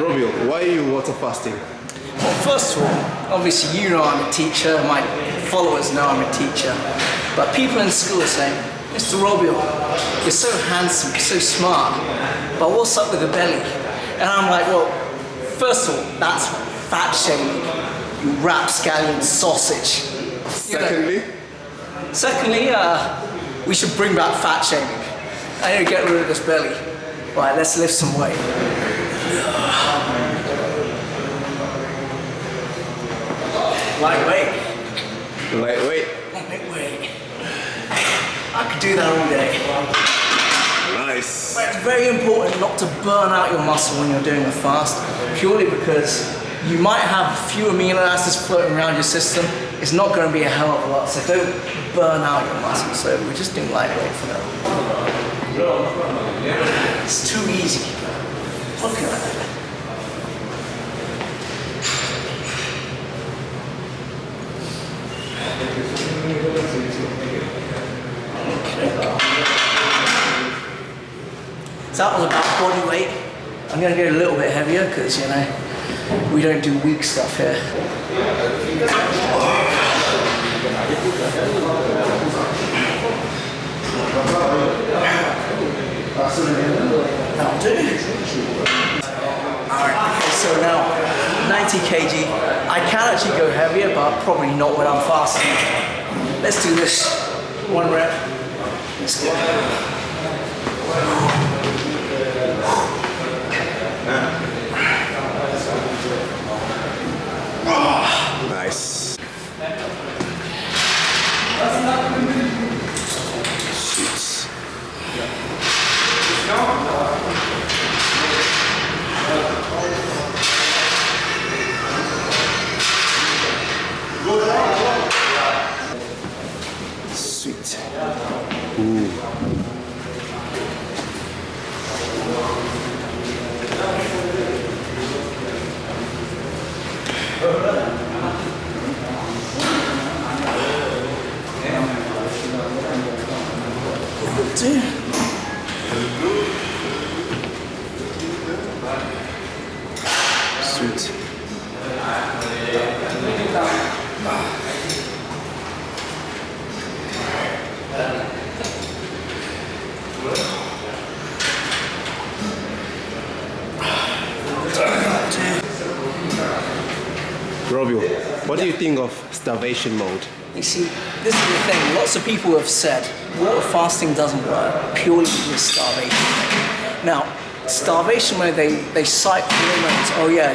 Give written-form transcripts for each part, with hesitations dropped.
Romeo, why are you water fasting? Well, first of all, obviously you know I'm a teacher, my followers know I'm a teacher, but people in school are saying, Mr. Romeo, you're so handsome, so smart, but what's up with the belly? And I'm like, well, first of all, that's fat shaming, you rapscallion sausage. Secondly, we should bring back fat shaming. I need to get rid of this belly. Right, let's lift some weight. Lightweight. Lightweight. I could do that all day. Nice. But it's very important not to burn out your muscle when you're doing a fast, purely because you might have a few amino acids floating around your system. It's not going to be a hell of a lot, so don't burn out your muscle. So we're just doing lightweight for now. It's too easy. Look at that. So that was about body weight. I'm going to go a little bit heavier because, you know, we don't do weak stuff here. That'll do. Alright, okay, so now 90 kg. I can actually go heavier, but probably not when I'm fasting. Let's do this. 1 rep. Let's go. Nice. Shoots. Sweet. Ooh. Sweet. Romeo, what do you think of starvation mode? You see, this is the thing. Lots of people have said water fasting doesn't work purely with starvation. Now, starvation mode, they cite hormones. Oh yeah,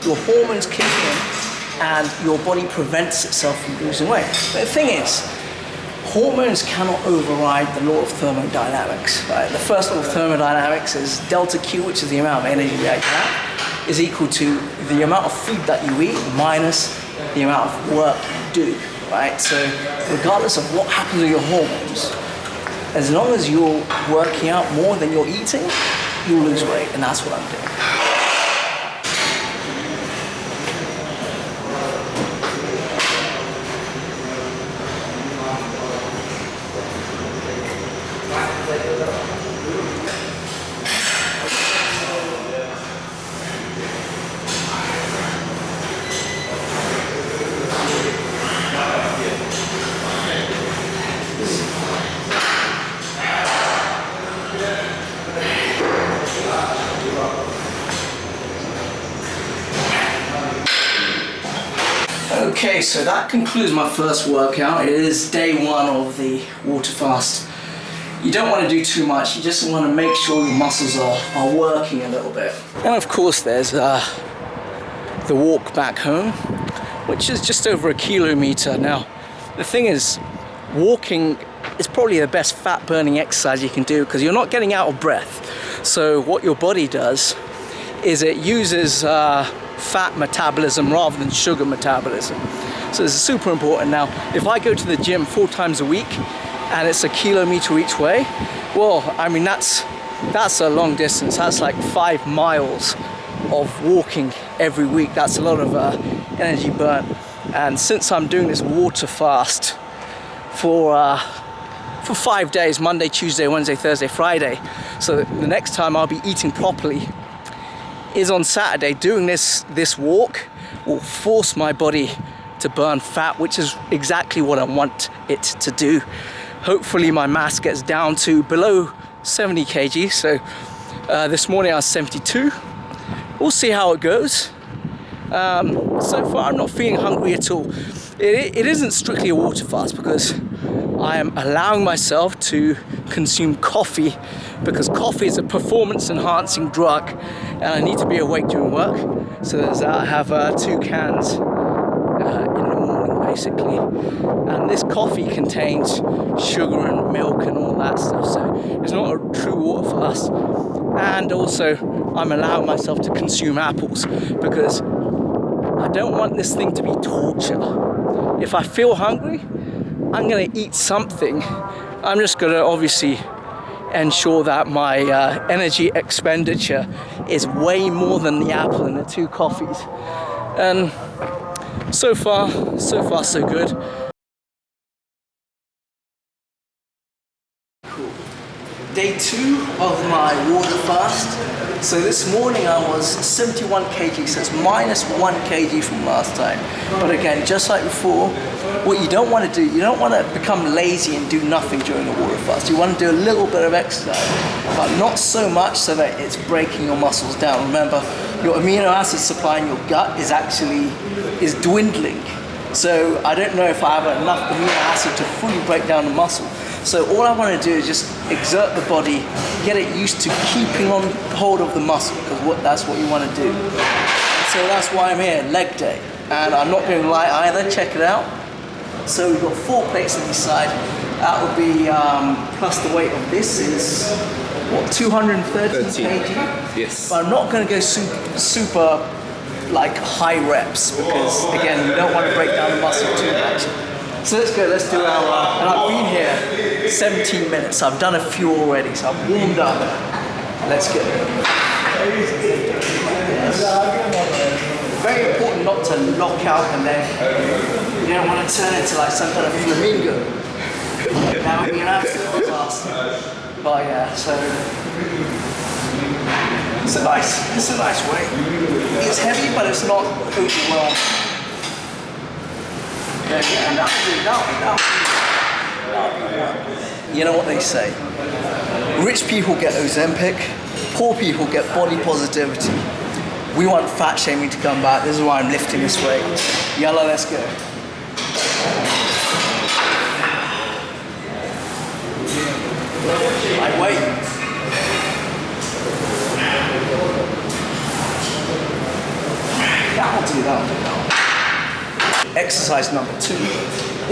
your hormones kick in and your body prevents itself from losing weight. But the thing is, hormones cannot override the law of thermodynamics. Right? The first law of thermodynamics is delta Q, which is the amount of energy that you have, is equal to the amount of food that you eat minus the amount of work you do. Right? So regardless of what happens with your hormones, as long as you're working out more than you're eating, you'll lose weight, and that's what I'm doing. Okay, so that concludes my first workout. It is day 1 of the water fast. You don't want to do too much, you just want to make sure your muscles are working a little bit. And of course there's the walk back home, which is just over 1 kilometer. Now, the thing is, walking is probably the best fat burning exercise you can do because you're not getting out of breath. So what your body does is it uses fat metabolism rather than sugar metabolism. So this is super important. Now, if I go to the gym 4 times a week and it's 1 kilometer each way, well, I mean, that's a long distance. That's like 5 miles of walking every week. That's a lot of energy burn. And since I'm doing this water fast for 5 days, Monday, Tuesday, Wednesday, Thursday, Friday, so the next time I'll be eating properly is on Saturday, doing this walk will force my body to burn fat, which is exactly what I want it to do. Hopefully my mass gets down to below 70 kg. So this morning I was 72. We'll see how it goes. So far I'm not feeling hungry at all. It isn't strictly a water fast because I am allowing myself to consume coffee, because coffee is a performance enhancing drug and I need to be awake during work. So there's that. I have 2 cans in the morning basically, and this coffee contains sugar and milk and all that stuff, so it's not a true water fast. And also I'm allowing myself to consume apples because I don't want this thing to be torture. If I feel hungry, I'm gonna eat something. I'm just gonna obviously ensure that my energy expenditure is way more than the apple and the 2 coffees. And so far so good. Cool. Day 2 of my water fast. So this morning I was 71 kg, so it's minus 1 kg from last time. But again, just like before, what you don't want to do, you don't want to become lazy and do nothing during a water fast. You want to do a little bit of exercise, but not so much so that it's breaking your muscles down. Remember, your amino acid supply in your gut is dwindling. So I don't know if I have enough amino acid to fully break down the muscle. So all I want to do is just exert the body, get it used to keeping on hold of the muscle, because that's what you want to do. So that's why I'm here, leg day. And I'm not going light either, check it out. So we've got 4 plates on each side. That would be, plus the weight of this is, what, 230 kg? Yes. But I'm not going to go super like high reps, because again, you don't want to break down the muscle too much. So let's go, let's do our, and I've been here 17 minutes. I've done a few already, so I've warmed up. Let's go. Yes. Very important not to lock out the leg. You don't want to turn into like some kind of flamingo. That would be an absolute disaster. But yeah, so it's a nice weight. It's heavy, but it's not overwhelming. Yeah, you know what they say, rich people get Ozempic, poor people get body positivity. We want fat shaming to come back. This is why I'm lifting this weight. Yalla, let's go. I wait. That'll do that. Exercise number 2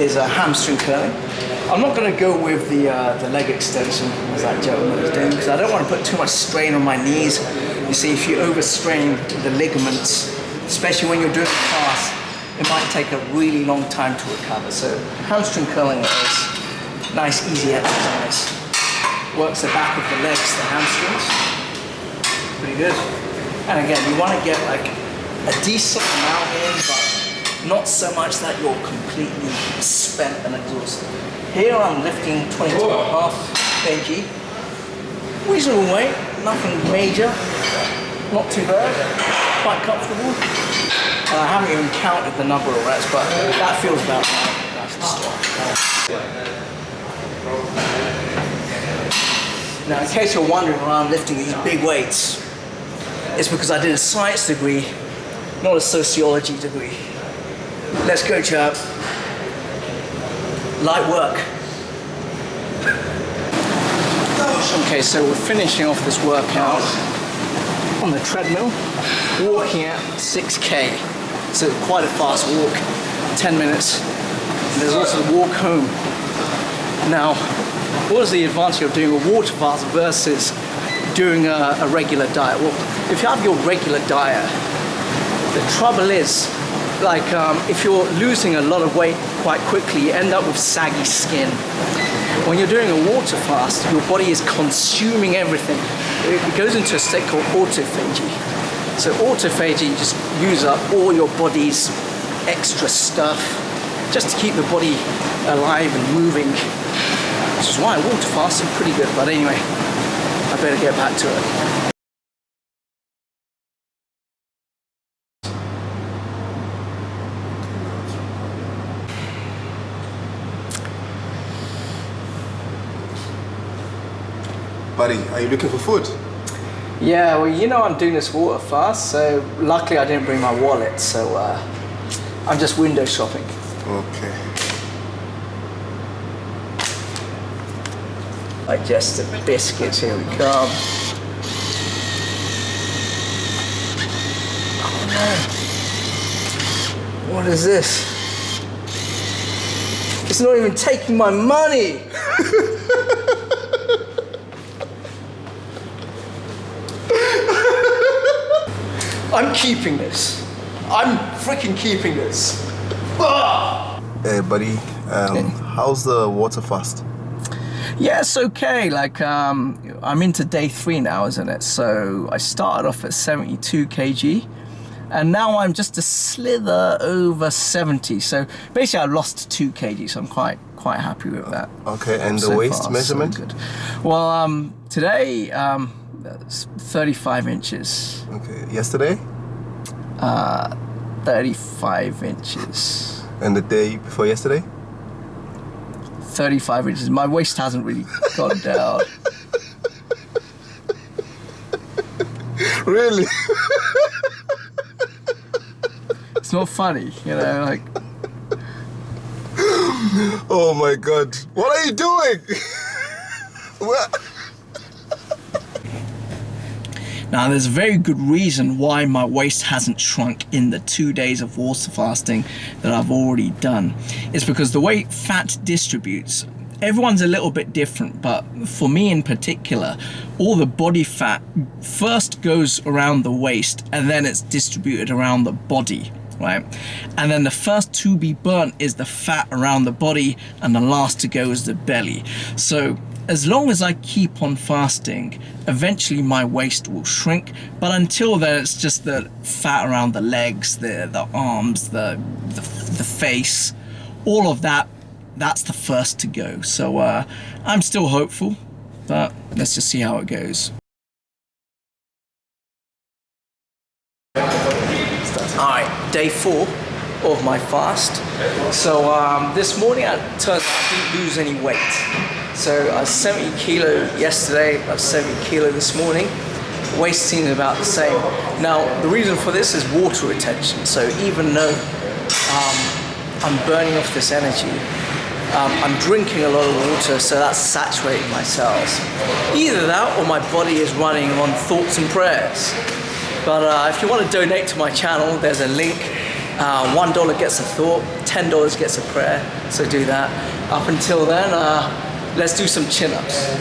is a hamstring curling. I'm not going to go with the leg extension as that gentleman is doing, because I don't want to put too much strain on my knees. You see, if you overstrain the ligaments, especially when you're doing a fast, it might take a really long time to recover. So hamstring curling is a nice, easy exercise. Works the back of the legs, the hamstrings. Pretty good. And again, you want to get like a decent amount in, but not so much that you're completely spent and exhausted. Here I'm lifting 22.5 kg. Reasonable weight, nothing major, not too bad, quite comfortable. And I haven't even counted the number of reps, but that feels about right. That's the start. Now, in case you're wondering why I'm lifting these big weights, it's because I did a science degree, not a sociology degree. Let's go, chap. Light work. Okay, so we're finishing off this workout on the treadmill, walking at 6K. So quite a fast walk, 10 minutes. And there's also the walk home. Now, what is the advantage of doing a water fast versus doing a regular diet? Well, if you have your regular diet, the trouble is, like if you're losing a lot of weight quite quickly, you end up with saggy skin. When you're doing a water fast, your body is consuming everything. It goes into a state called autophagy. So autophagy, you just use up all your body's extra stuff just to keep the body alive and moving. Which is why water fasts are pretty good. But anyway, I better get back to it. Buddy, are you looking for food? Yeah, well, you know I'm doing this water fast, so luckily I didn't bring my wallet, so I'm just window shopping. Okay. Digestive biscuits, here we come. Oh no. What is this? It's not even taking my money! I'm keeping this. I'm freaking keeping this. Hey, buddy, how's the water fast? Yeah, it's okay. Like, I'm into day 3 now, isn't it? So I started off at 72 kg, and now I'm just a slither over 70. So basically, I lost 2 kg. So I'm quite happy with that. Okay, and the So waist far, measurement? so good. Well, today, 35 inches. Okay, yesterday? 35 inches. And the day before yesterday? 35 inches. My waist hasn't really gone down. Really? It's not funny, you know, like. Oh my God. What are you doing? What? Now, there's a very good reason why my waist hasn't shrunk in the 2 days of water fasting that I've already done. It's because the way fat distributes, everyone's a little bit different, but for me in particular, all the body fat first goes around the waist and then it's distributed around the body, right? And then the first to be burnt is the fat around the body, and the last to go is the belly. So as long as I keep on fasting, eventually my waist will shrink, but until then it's just the fat around the legs, the arms, the face, all of that, that's the first to go. So I'm still hopeful, but let's just see how it goes. Alright, day 4 of my fast. So this morning it turns out I didn't lose any weight. So I was 70 kilo yesterday, I was 70 kilo this morning. Waist seems about the same. Now, the reason for this is water retention. So even though I'm burning off this energy, I'm drinking a lot of water, so that's saturating my cells. Either that or my body is running on thoughts and prayers. But if you want to donate to my channel, there's a link. $1 gets a thought, $10 gets a prayer, so do that. Up until then, let's do some chin-ups.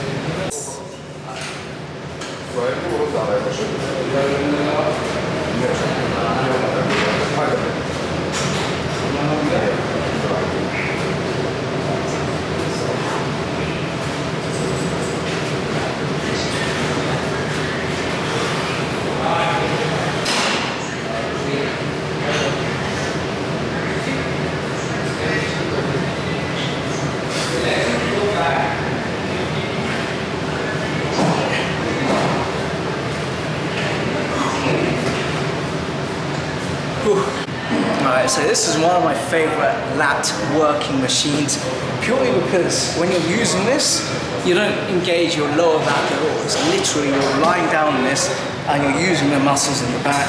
Alright, so this is one of my favorite lat working machines, purely because when you're using this, you don't engage your lower back at all. It's literally you're lying down on this and you're using the muscles in the back.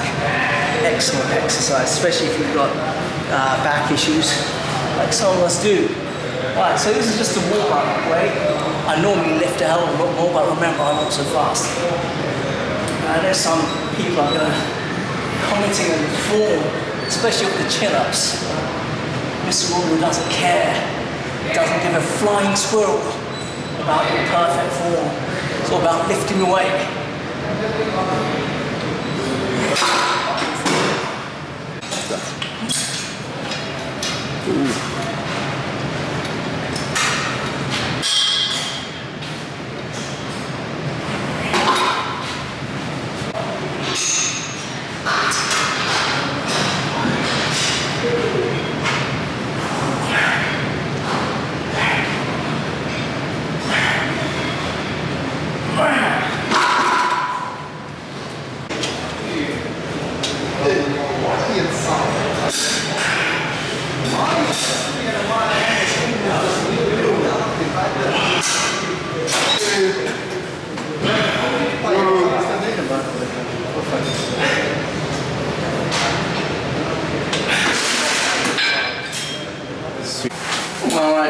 Excellent exercise, especially if you've got back issues, like some of us do. Alright, so this is just a warm-up weight. I normally lift a hell of a lot more, but remember, I'm not so fast. There's some people are going to commenting on the form, especially with the chin-ups. Mr. Royal doesn't care. He doesn't give a flying squirrel about your perfect form. It's all about lifting the weight. Ooh.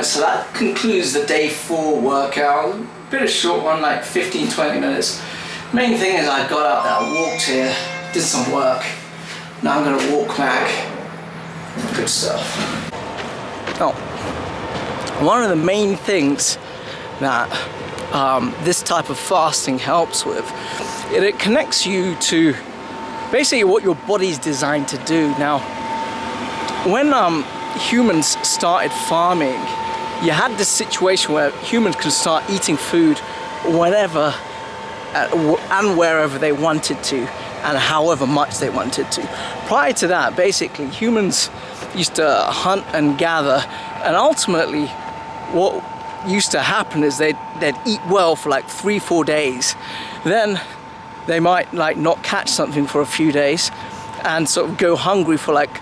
so that concludes the day 4 workout. A bit of short one, like 15-20 minutes. Main thing is I got out there, I walked here, did some work. Now I'm gonna walk back. Good stuff. Oh, one of the main things that this type of fasting helps with, it connects you to basically what your body's designed to do. Now, when humans started farming, you had this situation where humans could start eating food whenever and wherever they wanted to, and however much they wanted to. Prior to that, basically, humans used to hunt and gather, and ultimately what used to happen is they'd eat well for like 3-4 days. Then they might like not catch something for a few days and sort of go hungry for like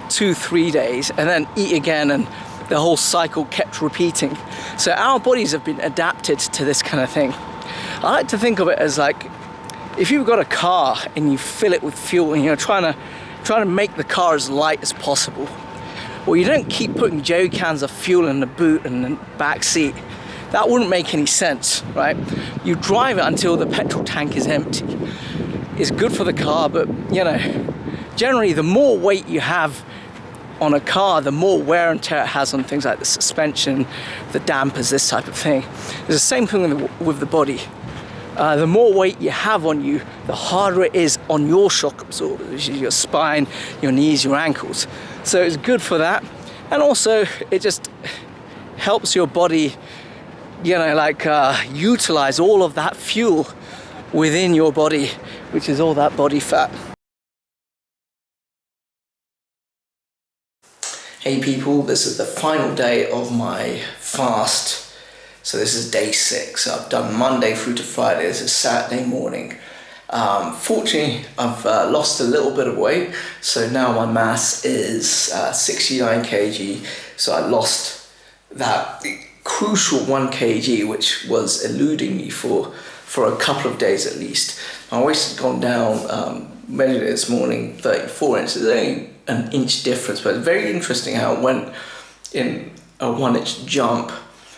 2-3 days and then eat again, and the whole cycle kept repeating. So our bodies have been adapted to this kind of thing. I like to think of it as like if you've got a car and you fill it with fuel and you're trying to make the car as light as possible. Well, you don't keep putting jerry cans of fuel in the boot and the back seat. That wouldn't make any sense, right? You drive it until the petrol tank is empty. It's good for the car, but you know, generally the more weight you have on a car, the more wear and tear it has on things like the suspension, the dampers, this type of thing. It's the same thing with the body. The more weight you have on you, the harder it is on your shock absorbers, which is your spine, your knees, your ankles. So it's good for that. And also it just helps your body, you know, like utilize all of that fuel within your body, which is all that body fat. Hey people, this is the final day of my fast. So this is day 6. So I've done Monday through to Friday. This is Saturday morning. Fortunately, I've lost a little bit of weight. So now my mass is 69 kg. So I lost that crucial 1 kg, which was eluding me for a couple of days at least. My waist had gone down, measured it this morning, 34 inches. It's only an inch difference, but it's very interesting how it went in a 1-inch jump.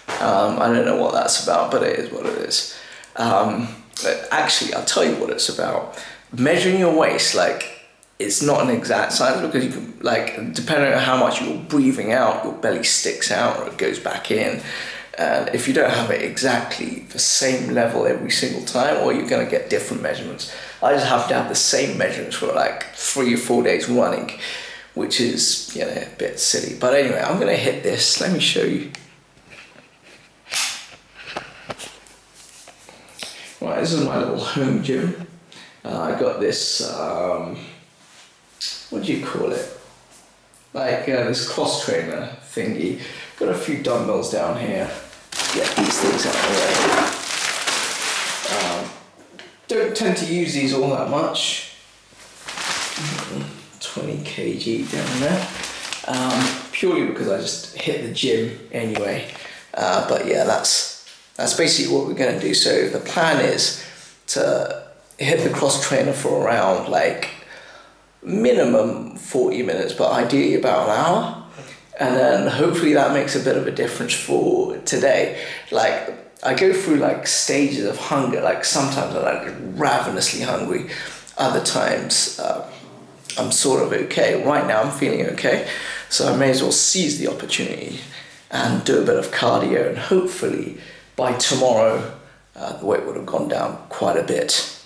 I don't know what that's about, but it is what it is. Actually, I'll tell you what it's about. Measuring your waist, like, it's not an exact science, because you can, like, depending on how much you're breathing out, your belly sticks out or it goes back in. And if you don't have it exactly the same level every single time, or you're going to get different measurements. I just have to have the same measurements for like 3 or 4 days running, which is, you know, a bit silly. But anyway, I'm going to hit this. Let me show you. Right, this is my little home gym. I got this, what do you call it? Like this cross trainer thingy. Got a few dumbbells down here. Get these things out of the way. Don't tend to use these all that much. 20 kg down there. Purely because I just hit the gym anyway. But yeah, that's basically what we're going to do. So the plan is to hit the cross trainer for around like minimum 40 minutes, but ideally about an hour. And then hopefully that makes a bit of a difference for today. Like I go through like stages of hunger. Like sometimes I'm like ravenously hungry. Other times I'm sort of okay. Right now I'm feeling okay. So I may as well seize the opportunity and do a bit of cardio, and hopefully by tomorrow, the weight would have gone down quite a bit.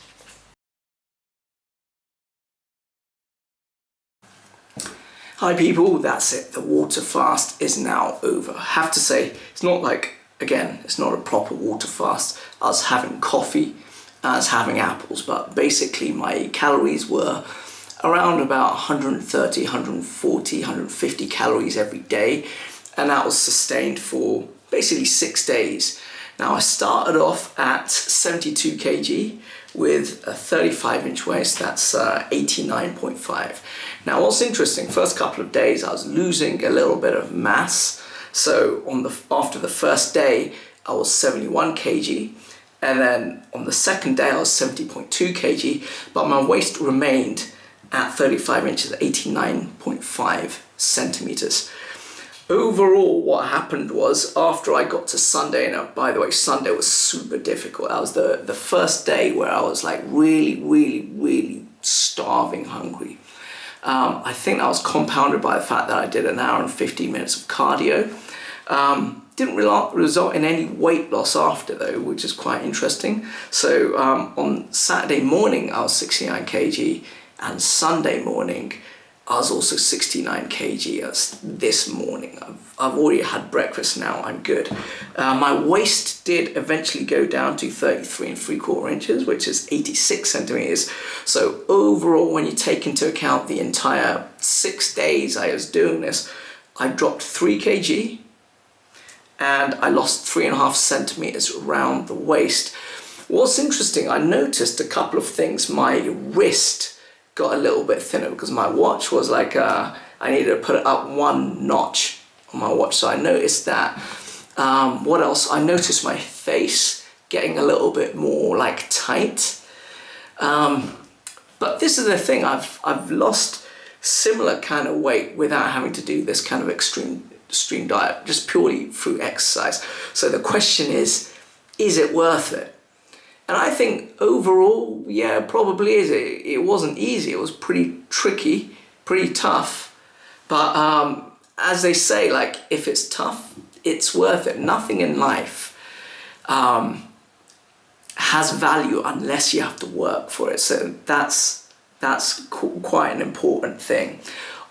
Hi people, that's it. The water fast is now over. I have to say, it's not like, again, it's not a proper water fast. I was having coffee, I was having apples, but basically my calories were around about 130, 140, 150 calories every day. And that was sustained for basically 6 days. Now I started off at 72 kg with a 35-inch waist, that's 89.5. Now what's interesting, first couple of days I was losing a little bit of mass. So after the first day I was 71 kg, and then on the second day I was 70.2 kg, but my waist remained at 35 inches, 89.5 centimeters. overall, what happened was after I got to Sunday, and by the way, Sunday was super difficult. That was the first day where I was like really starving hungry. I think that was compounded by the fact that I did an hour and 15 minutes of cardio. Didn't result in any weight loss after though, which is quite interesting. So on Saturday morning I was 69 kg, and Sunday morning I was also 69 kg as this morning. I've already had breakfast now, I'm good. My waist did eventually go down to 33¾ inches, which is 86 centimeters. So overall, when you take into account the entire 6 days I was doing this, I dropped 3 kg and I lost 3.5 centimeters around the waist. What's interesting, I noticed a couple of things. My wrist got a little bit thinner because my watch was like, I needed to put it up 1 notch on my watch, so I noticed that. What else? I noticed my face getting a little bit more like tight. But this is the thing, I've lost similar kind of weight without having to do this kind of extreme diet, just purely through exercise. So the question is it worth it? And I think overall, yeah, it probably is. It wasn't easy. It was pretty tricky, pretty tough. But as they say, like, if it's tough, it's worth it. Nothing in life has value unless you have to work for it. So that's quite an important thing.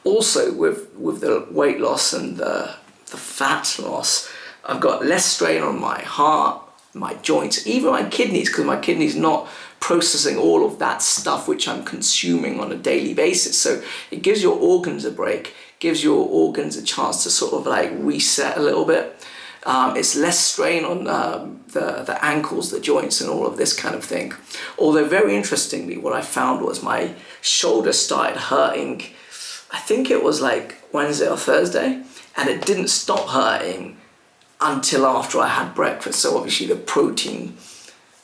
Also, with the weight loss and the fat loss, I've got less strain on my heart, my joints, even my kidneys, because my kidneys not processing all of that stuff which I'm consuming on a daily basis. So it gives your organs a break, gives your organs a chance to sort of like reset a little bit. It's less strain on the ankles, the joints, and all of this kind of thing. Although very interestingly, what I found was my shoulder started hurting, I think it was like Wednesday or Thursday, and it didn't stop hurting until after I had breakfast. So obviously the protein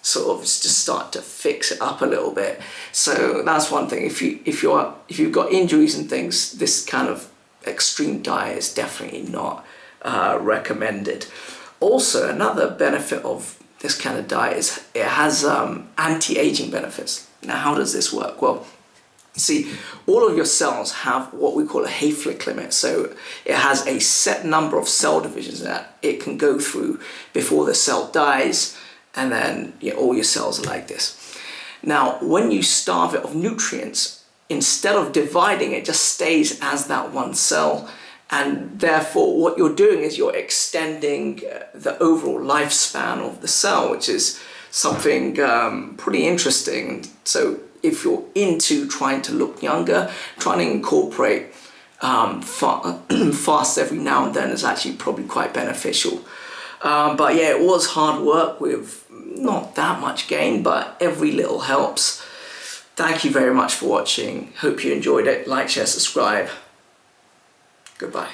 sort of just started to fix it up a little bit. So that's one thing. If you've got injuries and things, this kind of extreme diet is definitely not recommended. Also, another benefit of this kind of diet is it has anti-aging benefits. Now, how does this work? Well, you see, all of your cells have what we call a Hayflick limit. So it has a set number of cell divisions that it can go through before the cell dies, and then all your cells are like this. Now, when you starve it of nutrients, instead of dividing, it just stays as that one cell. And therefore, what you're doing is you're extending the overall lifespan of the cell, which is something pretty interesting. So if you're into trying to look younger, trying to incorporate fast every now and then is actually probably quite beneficial. But yeah, it was hard work with not that much gain, but every little helps. Thank you very much for watching. Hope you enjoyed it. Like, share, subscribe. Goodbye.